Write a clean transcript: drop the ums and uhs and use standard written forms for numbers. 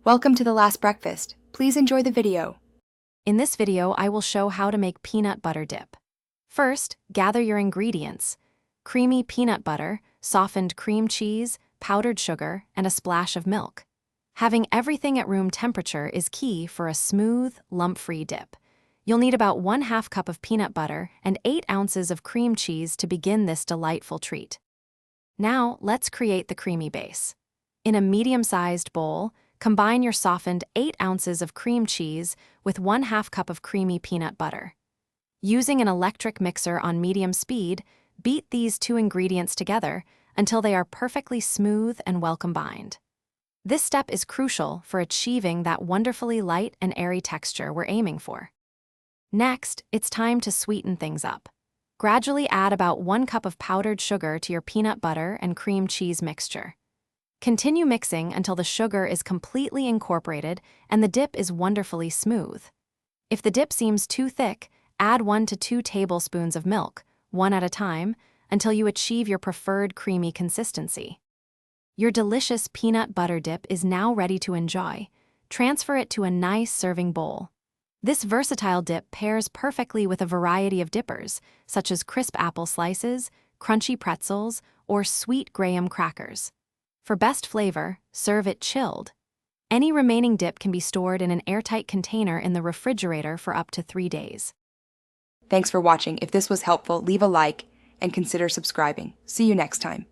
Welcome to the last breakfast. Please enjoy the video. In this video, I will show how to make peanut butter dip. First, gather your ingredients: creamy peanut butter, softened cream cheese, powdered sugar, and a splash of milk. Having everything at room temperature is key for a smooth, lump-free dip. You'll need about 1/2 cup of peanut butter and 8 ounces of cream cheese to begin this delightful treat. Now, let's create the creamy base. In a medium-sized bowl, combine your softened 8 ounces of cream cheese with 1/2 cup of creamy peanut butter. Using an electric mixer on medium speed, beat these two ingredients together until they are perfectly smooth and well combined. This step is crucial for achieving that wonderfully light and airy texture we're aiming for. Next, it's time to sweeten things up. Gradually add about 1 cup of powdered sugar to your peanut butter and cream cheese mixture. Continue mixing until the sugar is completely incorporated and the dip is wonderfully smooth. If the dip seems too thick, add 1 to 2 tablespoons of milk, one at a time, until you achieve your preferred creamy consistency. Your delicious peanut butter dip is now ready to enjoy. Transfer it to a nice serving bowl. This versatile dip pairs perfectly with a variety of dippers, such as crisp apple slices, crunchy pretzels, or sweet graham crackers. For best flavor, serve it chilled. Any remaining dip can be stored in an airtight container in the refrigerator for up to 3 days. Thanks for watching. If this was helpful, leave a like and consider subscribing. See you next time.